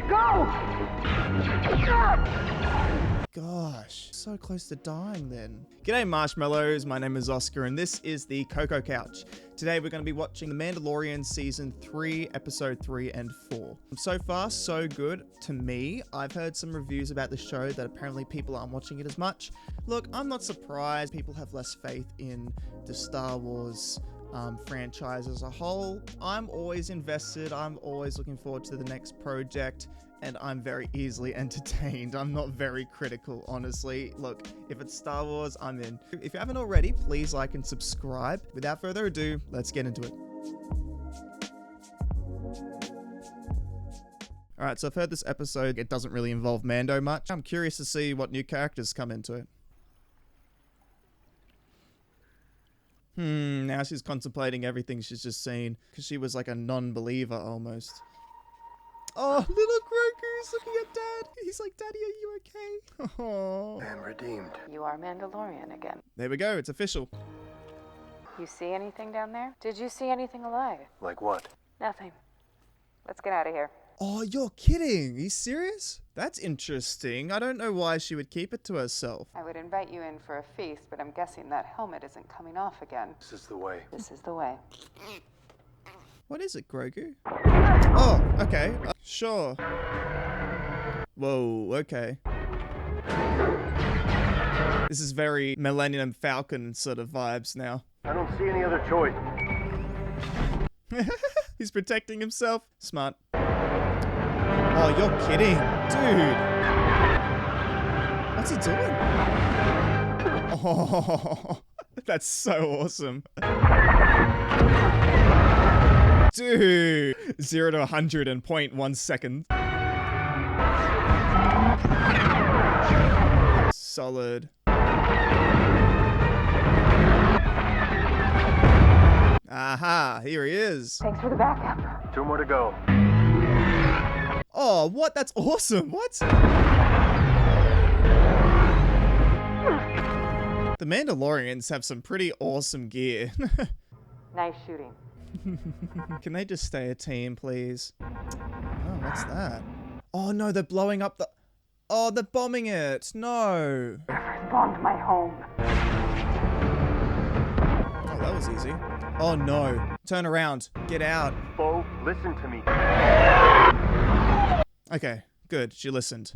Go! Gosh, so close to dying then. G'day Marshmallows, my name is Oscar and this is the Cocoa Couch. Today we're going to be watching The Mandalorian Season 3, Episode 3 and 4. So far, so good to me. I've heard some reviews about the show that apparently people aren't watching it as much. Look, I'm not surprised people have less faith in the Star Wars franchise as a whole. I'm always invested, I'm always looking forward to the next project, and I'm very easily entertained. I'm not very critical, honestly. Look, if it's Star Wars, I'm in. If you haven't already, please like and subscribe. Without further ado, let's get into it. Alright, so I've heard this episode, it doesn't really involve Mando much. I'm curious to see what new characters come into it. Now she's contemplating everything she's just seen, because she was like a non-believer almost. Oh, little Grogu's looking at Dad. He's like, Daddy, are you okay? Oh. I am redeemed. You are Mandalorian again. There we go, it's official. You see anything down there? Did you see anything alive? Like what? Nothing. Let's get out of here. Oh, you're kidding. Are you serious? That's interesting. I don't know why she would keep it to herself. I would invite you in for a feast, but I'm guessing that helmet isn't coming off again. This is the way. This is the way. What is it, Grogu? Oh, okay. Sure. Whoa, okay. This is very Millennium Falcon sort of vibes now. I don't see any other choice. He's protecting himself. Smart. Oh, you're kidding. Dude. What's he doing? Oh, that's so awesome. Dude. 0 to 100 in 0.1 second. Solid. Aha, here he is. Thanks for the backup. 2 more to go. Oh, what? That's awesome. What? The Mandalorians have some pretty awesome gear. Nice shooting. Can they just stay a team, please? Oh, what's that? Oh, no, they're blowing up the... Oh, they're bombing it. No. Bombed my home. Oh, that was easy. Oh, no. Turn around. Get out. Bo, listen to me. Okay, good. She listened.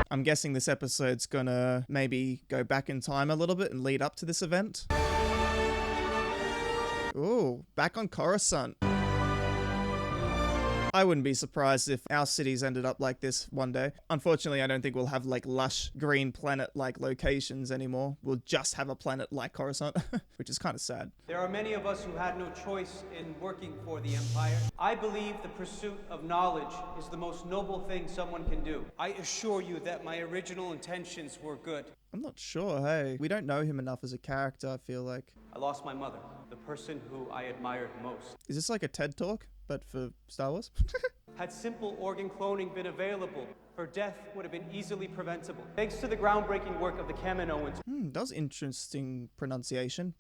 I'm guessing this episode's gonna maybe go back in time a little bit and lead up to this event. Ooh, back on Coruscant. I wouldn't be surprised if our cities ended up like this one day. Unfortunately, I don't think we'll have like lush green planet-like locations anymore. We'll just have a planet like Coruscant, which is kind of sad. There are many of us who had no choice in working for the Empire. I believe the pursuit of knowledge is the most noble thing someone can do. I assure you that my original intentions were good. I'm not sure, hey. We don't know him enough as a character, I feel like. I lost my mother, the person who I admired most. Is this like a TED Talk, but for Star Wars? Had simple organ cloning been available, her death would have been easily preventable. Thanks to the groundbreaking work of the Kaminoans. That was interesting pronunciation.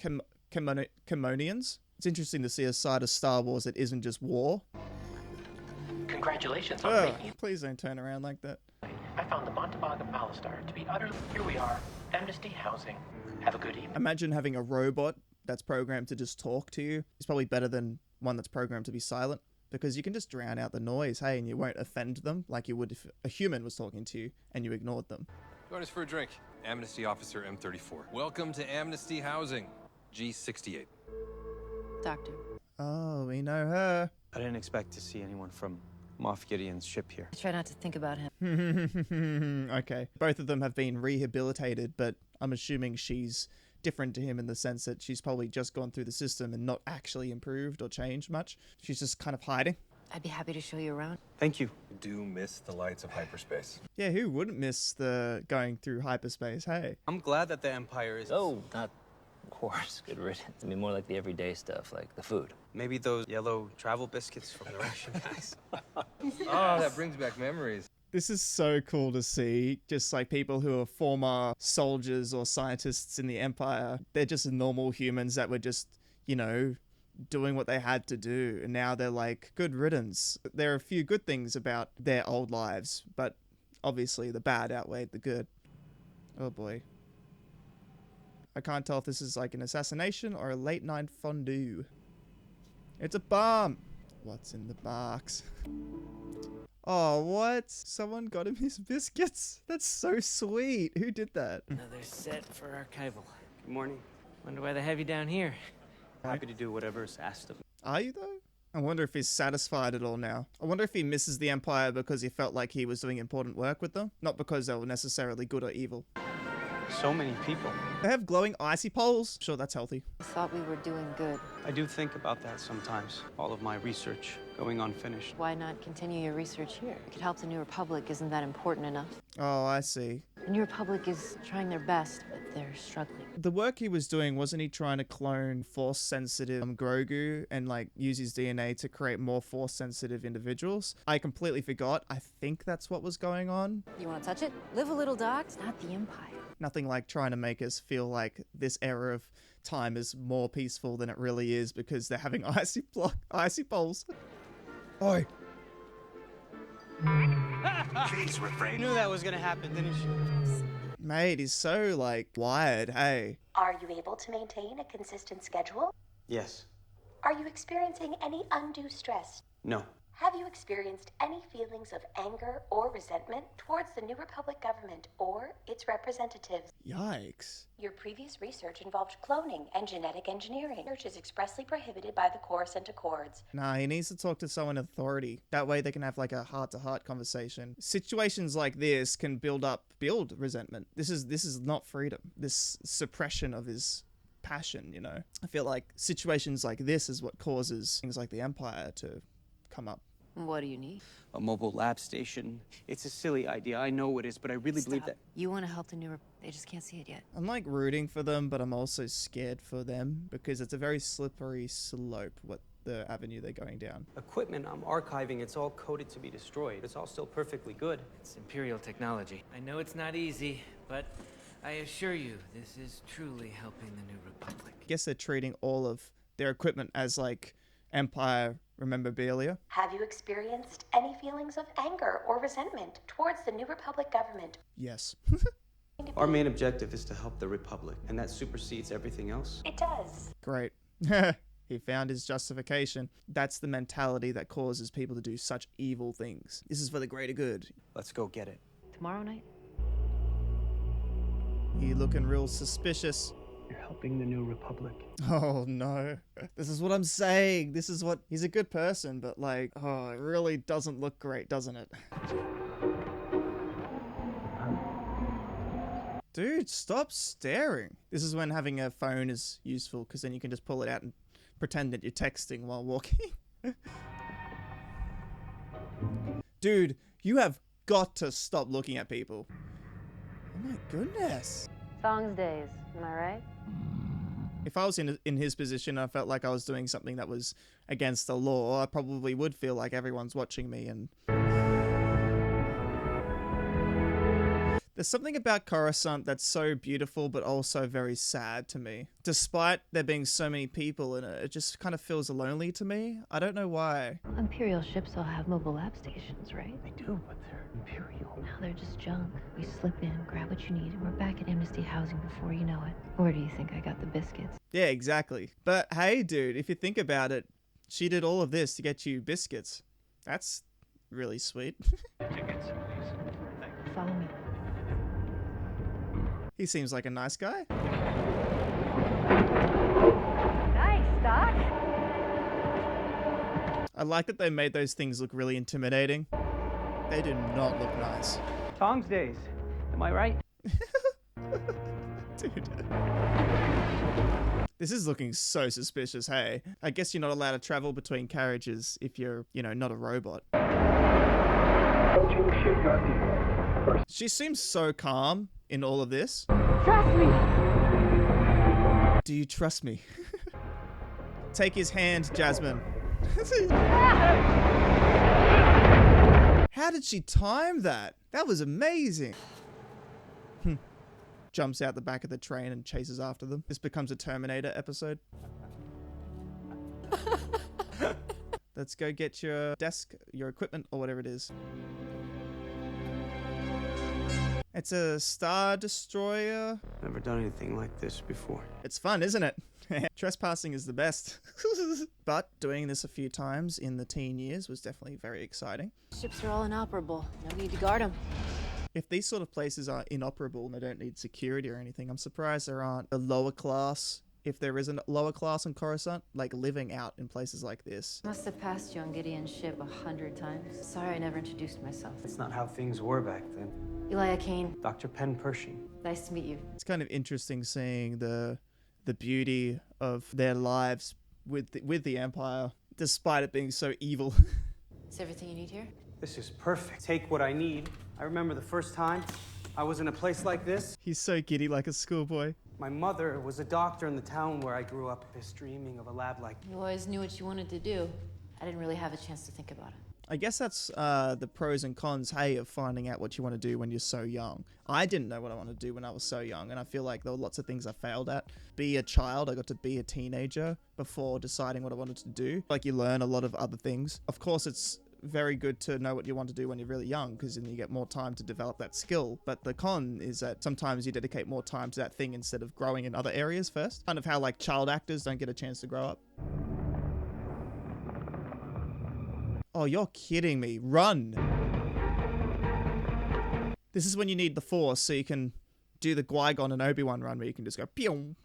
Kamonians? It's interesting to see a side of Star Wars that isn't just war. Congratulations on making it. Please don't turn around like that. I found the Montabog of Alistar to be utterly... Here we are. Amnesty Housing. Have a good evening. Imagine having a robot that's programmed to just talk to you. It's probably better than one that's programmed to be silent, because you can just drown out the noise, hey, and you won't offend them like you would if a human was talking to you and you ignored them. Join us for a drink. Amnesty Officer M34. Welcome to Amnesty Housing, G68. Doctor. Oh, we know her. I didn't expect to see anyone from Moff Gideon's ship here. I try not to think about him. Okay. Both of them have been rehabilitated, but I'm assuming she's different to him in the sense that she's probably just gone through the system and not actually improved or changed much. She's just kind of hiding. I'd be happy to show you around. Thank you. You do miss the lights of hyperspace. Yeah, who wouldn't miss the going through hyperspace, hey? I'm glad that the Empire is... Oh, not of course. Good riddance. I mean, more like the everyday stuff, like the food. Maybe those yellow travel biscuits from the ration bags. Oh, that brings back memories. This is so cool to see. Just like people who are former soldiers or scientists in the Empire. They're just normal humans that were just, you know, doing what they had to do, and now they're like, good riddance. There are a few good things about their old lives, but obviously the bad outweighed the good. Oh boy. I can't tell if this is like an assassination or a late night fondue. It's a bomb. What's in the box? Oh, what? Someone got him his biscuits? That's so sweet. Who did that? Another set for archival. Good morning. Wonder why they have you down here. Happy to do whatever is asked of me. Are you though? I wonder if he's satisfied at all now. I wonder if he misses the Empire because he felt like he was doing important work with them, not because they were necessarily good or evil. So many people. They have glowing icy poles. Sure, that's healthy. I thought we were doing good. I do think about that sometimes. All of my research going unfinished. Why not continue your research here? It could help the New Republic. Isn't that important enough? Oh, I see. The New Republic is trying their best, but they're struggling. The work he was doing, wasn't he trying to clone Force-sensitive Grogu and like use his DNA to create more Force-sensitive individuals? I completely forgot. I think that's what was going on. You want to touch it? Live a little, Doc. It's not the Empire. Nothing like trying to make us feel like this era of time is more peaceful than it really is because they're having icy poles. Oi. You knew that was gonna happen, didn't you? Mate, he's so like wired, hey. Are you able to maintain a consistent schedule? Yes. Are you experiencing any undue stress? No. Have you experienced any feelings of anger or resentment towards the New Republic government or its representatives? Yikes. Your previous research involved cloning and genetic engineering. Research is expressly prohibited by the Coruscant Accords. Nah, he needs to talk to someone in authority. That way they can have like a heart-to-heart conversation. Situations like this can build resentment. This is not freedom. This suppression of his passion, you know. I feel like situations like this is what causes things like the Empire to come up. What do you need? A mobile lab station. It's a silly idea. I know it is, but I really believe that. You want to help the New Republic. They just can't see it yet. I'm like rooting for them, but I'm also scared for them because it's a very slippery slope what the avenue they're going down. Equipment I'm archiving, it's all coded to be destroyed. It's all still perfectly good. It's Imperial technology. I know it's not easy, but I assure you, this is truly helping the New Republic. I guess they're treating all of their equipment as like Empire memorabilia. Have you experienced any feelings of anger or resentment towards the New Republic government? Yes. Our main objective is to help the Republic, and that supersedes everything else. It does. Great. He found his justification. That's the mentality that causes people to do such evil things. This is for the greater good. Let's go get it. Tomorrow night? You looking real suspicious. You're helping the New Republic. Oh no. This is what I'm saying. This is what... He's a good person, but like, oh, it really doesn't look great, doesn't it? Dude, stop staring. This is when having a phone is useful, because then you can just pull it out and pretend that you're texting while walking. Dude, you have got to stop looking at people. Oh my goodness. Thongs days, am I right? If I was in his position, I felt like I was doing something that was against the law, I probably would feel like everyone's watching me and... There's something about Coruscant that's so beautiful but also very sad to me. Despite there being so many people in it, it just kind of feels lonely to me. I don't know why. Imperial ships all have mobile lab stations, right? They do, but they're Imperial. Now they're just junk. We slip in, grab what you need, and we're back at Amnesty Housing before you know it. Where do you think I got the biscuits? Yeah, exactly. But hey, dude, if you think about it, she did all of this to get you biscuits. That's really sweet. Tickets, please. Follow me. He seems like a nice guy. Nice, Doc. I like that they made those things look really intimidating. They do not look nice. Tongs days. Am I right? Dude. This is looking so suspicious, hey. I guess you're not allowed to travel between carriages if you're, you know, not a robot. She seems so calm in all of this. Trust me. Do you trust me? Take his hand, Jasmine. How did she time that? That was amazing. Jumps out the back of the train and chases after them. This becomes a Terminator episode. Let's go get your desk, your equipment, or whatever it is. It's a Star Destroyer. Never done anything like this before. It's fun, isn't it? Trespassing is the best. But doing this a few times in the teen years was definitely very exciting. Ships are all inoperable. No need to guard them. If these sort of places are inoperable and they don't need security or anything, I'm surprised there aren't a lower class, if there is a lower class in Coruscant, like living out in places like this. Must have passed you on Gideon's ship 100 times. Sorry I never introduced myself. That's not how things were back then. Elia Kane. Dr. Penn Pershing. Nice to meet you. It's kind of interesting seeing the beauty of their lives with the Empire, despite it being so evil. Is everything you need here? This is perfect. Take what I need. I remember the first time I was in a place like this. He's so giddy like a schoolboy. My mother was a doctor in the town where I grew up, just dreaming of a lab like You always knew what you wanted to do. I didn't really have a chance to think about it. I guess that's the pros and cons, hey, of finding out what you want to do when you're so young. I didn't know what I wanted to do when I was so young, and I feel like there were lots of things I failed at. Be a child, I got to be a teenager before deciding what I wanted to do. Like, you learn a lot of other things. Of course, it's very good to know what you want to do when you're really young, because then you get more time to develop that skill. But the con is that sometimes you dedicate more time to that thing instead of growing in other areas first. Kind of how, like, child actors don't get a chance to grow up. Oh, you're kidding me. Run. This is when you need the Force, so you can do the Qui-Gon and Obi-Wan run where you can just go pew.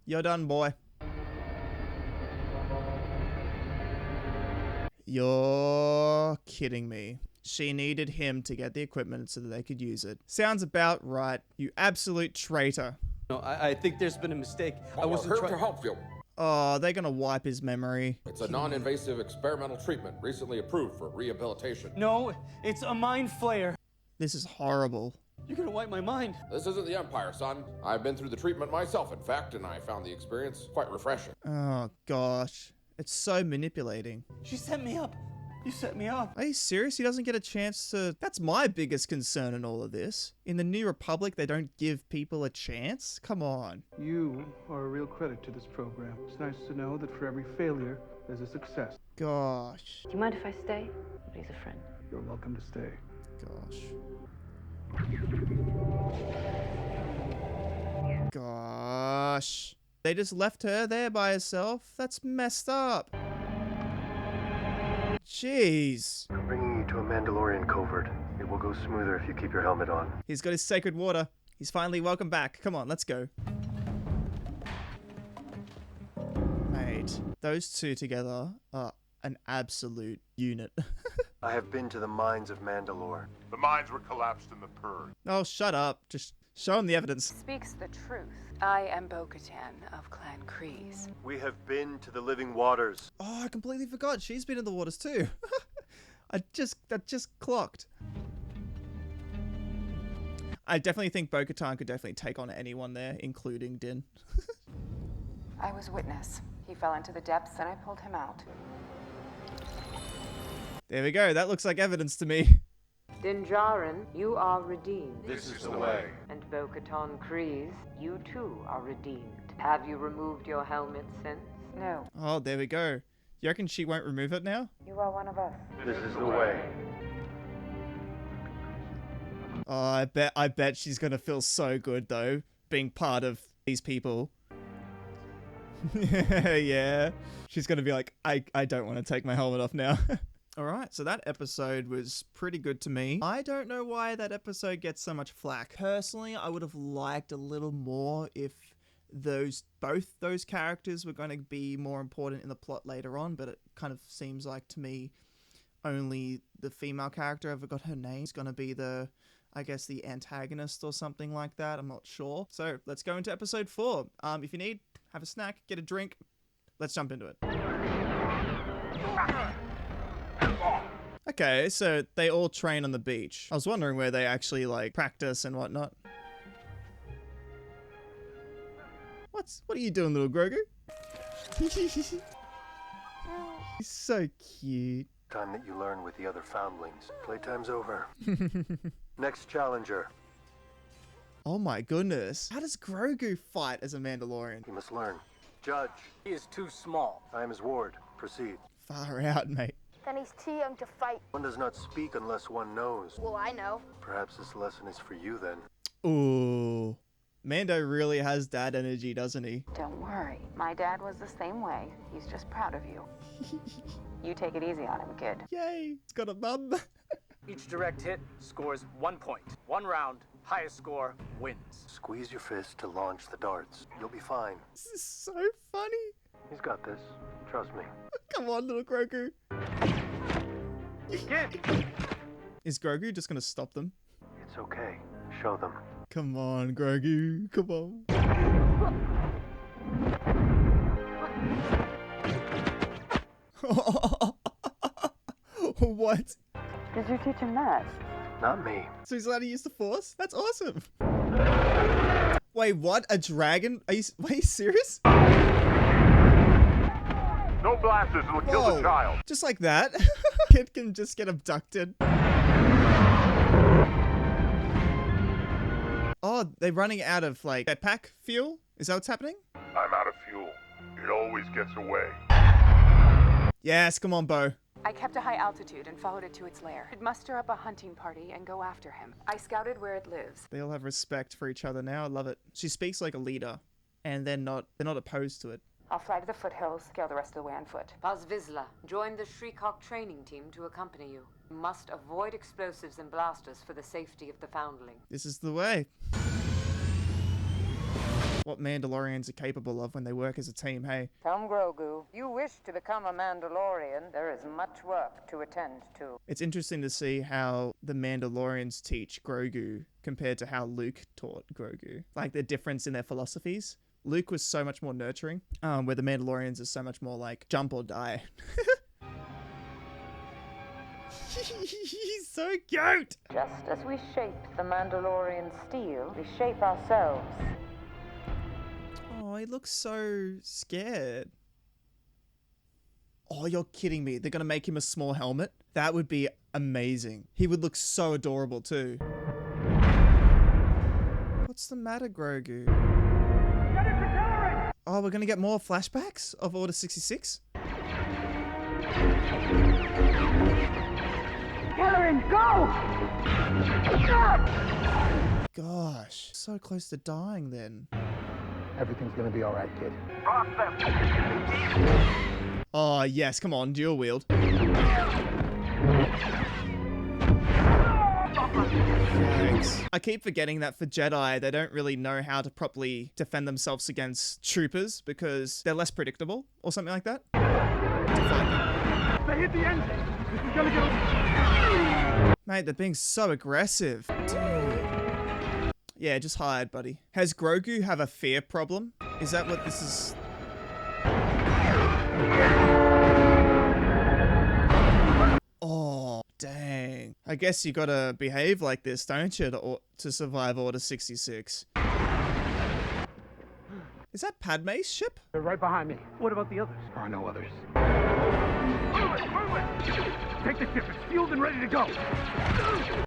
You're done, boy. You're kidding me. She needed him to get the equipment so that they could use it. Sounds about right, you absolute traitor. No, I think there's been a mistake. I wasn't here to help you. Oh, they're gonna wipe his memory. It's a non-invasive experimental treatment recently approved for rehabilitation. No, it's a mind flayer. This is horrible. You're gonna wipe my mind. This isn't the Empire, son. I've been through the treatment myself, in fact, and I found the experience quite refreshing. Oh, gosh. It's so manipulating. She set me up. You set me up. Are you serious? He doesn't get a chance to... That's my biggest concern in all of this. In the New Republic, they don't give people a chance? Come on. You are a real credit to this program. It's nice to know that for every failure, there's a success. Gosh. Do you mind if I stay? Nobody's a friend. You're welcome to stay. Gosh. Gosh. They just left her there by herself? That's messed up. Jeez. I'm bringing you to a Mandalorian covert. It will go smoother if you keep your helmet on. He's got his sacred water. He's finally welcome back. Come on, let's go. Mate, those two together are an absolute unit. I have been to the mines of Mandalore. The mines were collapsed in the Purge. Oh, shut up. Just show him the evidence. Speaks the truth. I am Bo Katan of Clan Kryze. We have been to the living waters. Oh, I completely forgot. She's been in the waters too. that just clocked. I definitely think Bo Katan could definitely take on anyone there, including Din. I was witness. He fell into the depths and I pulled him out. There we go. That looks like evidence to me. Din Djarin, you are redeemed. This is the way. And Bo Katan Kryze, you too are redeemed. Have you removed your helmet since? No. Oh, there we go. You reckon she won't remove it now? You are one of us. This is the way. Oh, I bet she's gonna feel so good though, being part of these people. Yeah. She's gonna be like, I don't want to take my helmet off now. Alright, so that episode was pretty good to me. I don't know why that episode gets so much flack. Personally, I would have liked a little more if both those characters were going to be more important in the plot later on, but it kind of seems like to me only the female character, I forgot her name, is going to be I guess the antagonist or something like that. I'm not sure. So let's go into episode 4. If you need, have a snack, get a drink. Let's jump into it. Okay, so they all train on the beach. I was wondering where they actually like practice and whatnot. What are you doing, little Grogu? He's so cute. Time that you learn with the other foundlings. Playtime's over. Next challenger. Oh my goodness. How does Grogu fight as a Mandalorian? He must learn. Judge. He is too small. I am his ward. Proceed. Far out, mate. Then he's too young to fight. One does not speak unless one knows. Well, I know. Perhaps this lesson is for you then. Ooh. Mando really has dad energy, doesn't he? Don't worry. My dad was the same way. He's just proud of you. You take it easy on him, kid. Yay. He's got a mum. Each direct hit scores 1 point. 1 round, highest score wins. Squeeze your fist to launch the darts. You'll be fine. This is so funny. He's got this. Trust me. Come on, little Grogu. Kid! Is Grogu just gonna stop them? It's okay. Show them. Come on, Grogu. Come on. What? Did you teach him that? Not me. So he's allowed to use the Force? That's awesome. Wait, what? A dragon? Are you serious? No blasters will kill the child. Just like that? Kid can just get abducted. Oh, they're running out of, like, jetpack fuel? Is that what's happening? I'm out of fuel. It always gets away. Yes, come on, Bo. I kept a high altitude and followed it to its lair. I'd muster up a hunting party and go after him. I scouted where it lives. They all have respect for each other now. I love it. She speaks like a leader, and they're not opposed to it. I'll fly to the foothills, scale the rest of the way on foot. Paz Vizsla, join the Shriekhawk training team to accompany you. You must avoid explosives and blasters for the safety of the Foundling. This is the way. What Mandalorians are capable of when they work as a team, hey? Come, Grogu. You wish to become a Mandalorian. There is much work to attend to. It's interesting to see how the Mandalorians teach Grogu compared to how Luke taught Grogu. Like the difference in their philosophies. Luke was so much more nurturing, where the Mandalorians are so much more like jump or die. He's so cute! Just as we shape the Mandalorian steel, we shape ourselves. Oh, he looks so scared. Oh, you're kidding me. They're gonna make him a small helmet? That would be amazing. He would look so adorable too. What's the matter, Grogu? Oh, we're gonna get more flashbacks of Order 66? Hillary, go! Gosh, so close to dying then. Everything's gonna be alright, kid. Oh, yes, come on, dual wield. Thanks. I keep forgetting that for Jedi, they don't really know how to properly defend themselves against troopers because they're less predictable or something like that. They hit the engine. This is gonna go. Mate, they're being so aggressive. Yeah, just hide, buddy. Has Grogu have a fear problem? Is that what this is? Oh, dang. I guess you gotta behave like this, don't you, to survive Order 66. Is that Padme's ship? They're right behind me. What about the others? There are no others. Move it, move it! Take the ship. It's fueled and ready to go.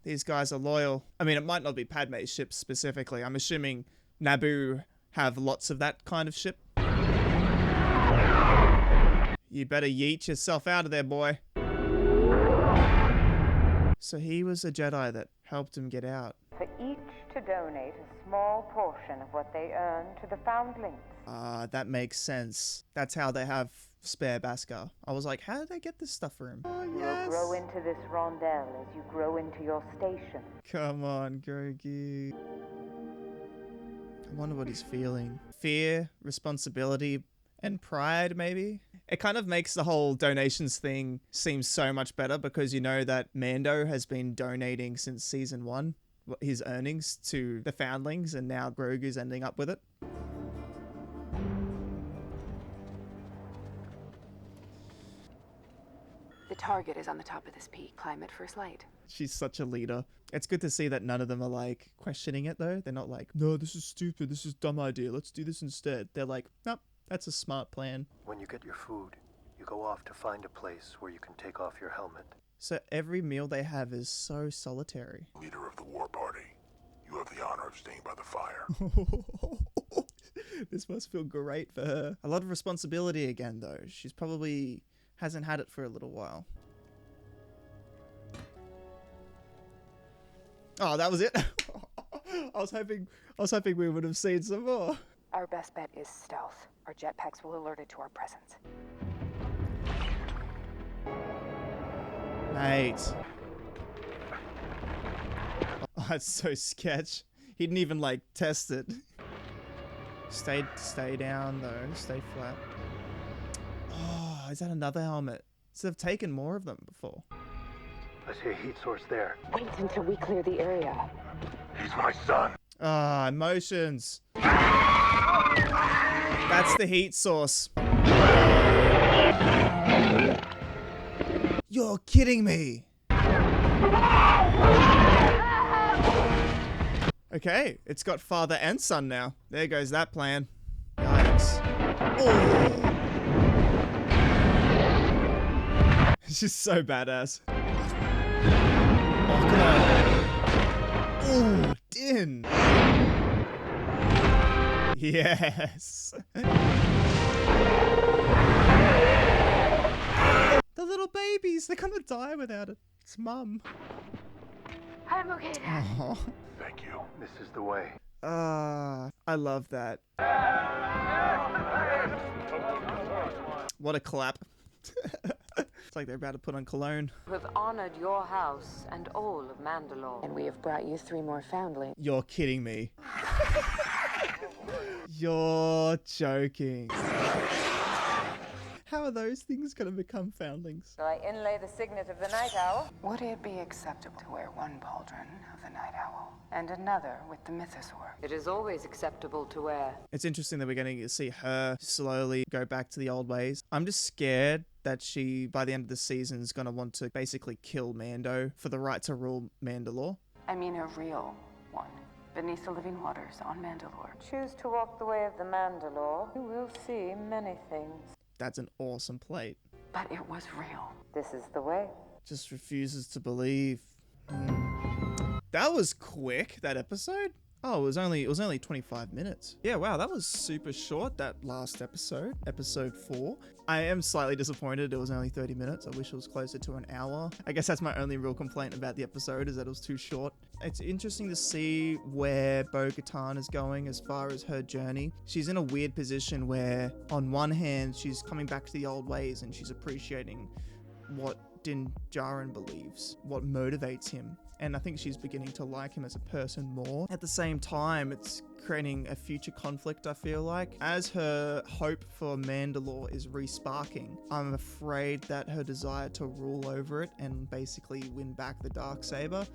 These guys are loyal. I mean, it might not be Padme's ship specifically. I'm assuming Naboo have lots of that kind of ship. You better yeet yourself out of there, boy. So he was a Jedi that helped him get out. For each to donate a small portion of what they earn to the Foundlings. That makes sense. That's how they have spare Beskar. I was like, how did they get this stuff for him? Oh, yes. You'll grow into this rondel as you grow into your station. Come on, Grogu. I wonder what he's feeling. Fear, responsibility, and pride, maybe? It kind of makes the whole donations thing seem so much better because you know that Mando has been donating since season 1, his earnings to the Foundlings, and now Grogu's ending up with it. The target is on the top of this peak. Climb it for light. She's such a leader. It's good to see that none of them are like questioning it though. They're not like, no, this is stupid. This is a dumb idea. Let's do this instead. They're like, nope, that's a smart plan. When you get your food, you go off to find a place where you can take off your helmet. So every meal they have is so solitary. Leader of the war party. You have the honor of staying by the fire. This must feel great for her. A lot of responsibility again, though. She's probably hasn't had it for a little while. Oh, that was it? I was hoping we would have seen some more. Our best bet is stealth. Our jetpacks will alert it to our presence. Mate. Oh, that's so sketch. He didn't even, like, test it. Stay down, though. Stay flat. Oh, is that another helmet? So they've taken more of them before. I see a heat source there. Wait until we clear the area. He's my son. Ah, emotions. That's the heat source. You're kidding me. Okay, it's got father and son now. There goes that plan. Yikes. Oh. She's so badass. Oh, come on. Oh, Din. Yes. The little babies, they're gonna die without it. It's mum. I'm okay, Dad. Oh. Thank you. This is the way. I love that. What a clap. It's like they're about to put on cologne. We have honored your house and all of Mandalore. And we have brought you 3 more foundlings. You're kidding me. You're joking. How are those things going to become foundlings? Shall I inlay the signet of the Night Owl? Would it be acceptable to wear one pauldron of the Night Owl and another with the Mythosaur? It is always acceptable to wear. It's interesting that we're getting to see her slowly go back to the old ways. I'm just scared that she, by the end of the season, is going to want to basically kill Mando for the right to rule Mandalore. I mean a real one. Beneath the living waters on Mandalore. Choose to walk the way of the Mandalore. You will see many things. That's an awesome plate. But it was real. This is the way. Just refuses to believe. That was quick, that episode. Oh, it was only 25 minutes. Yeah, wow, that was super short, that last episode, episode 4. I am slightly disappointed it was only 30 minutes. I wish it was closer to an hour. I guess that's my only real complaint about the episode, is that it was too short. It's interesting to see where Bo Katan is going as far as her journey. She's in a weird position where, on one hand, she's coming back to the old ways and she's appreciating what Din Djarin believes, what motivates him. And I think she's beginning to like him as a person more. At the same time, it's creating a future conflict, I feel like. As her hope for Mandalore is re-sparking, I'm afraid that her desire to rule over it and basically win back the Darksaber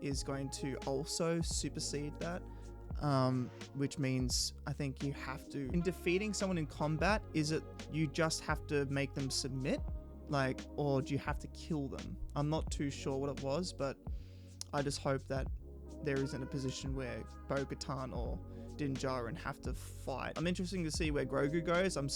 is going to also supersede that. Which means I think you have to, in defeating someone in combat, is it you just have to make them submit? Like, or do you have to kill them? I'm not too sure what it was, but I just hope that there isn't a position where Bo Katan or Din Djarin have to fight. I'm interested to see where Grogu goes. We're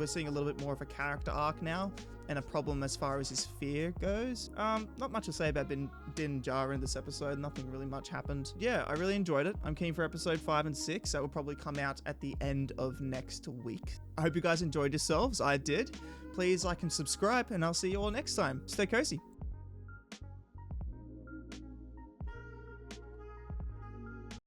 seeing a little bit more of a character arc now, and a problem as far as his fear goes. Not much to say about Din Djarin this episode. Nothing really much happened. Yeah, I really enjoyed it. I'm keen for episode 5 and 6. That will probably come out at the end of next week. I hope you guys enjoyed yourselves. I did. Please like and subscribe, and I'll see you all next time. Stay cozy.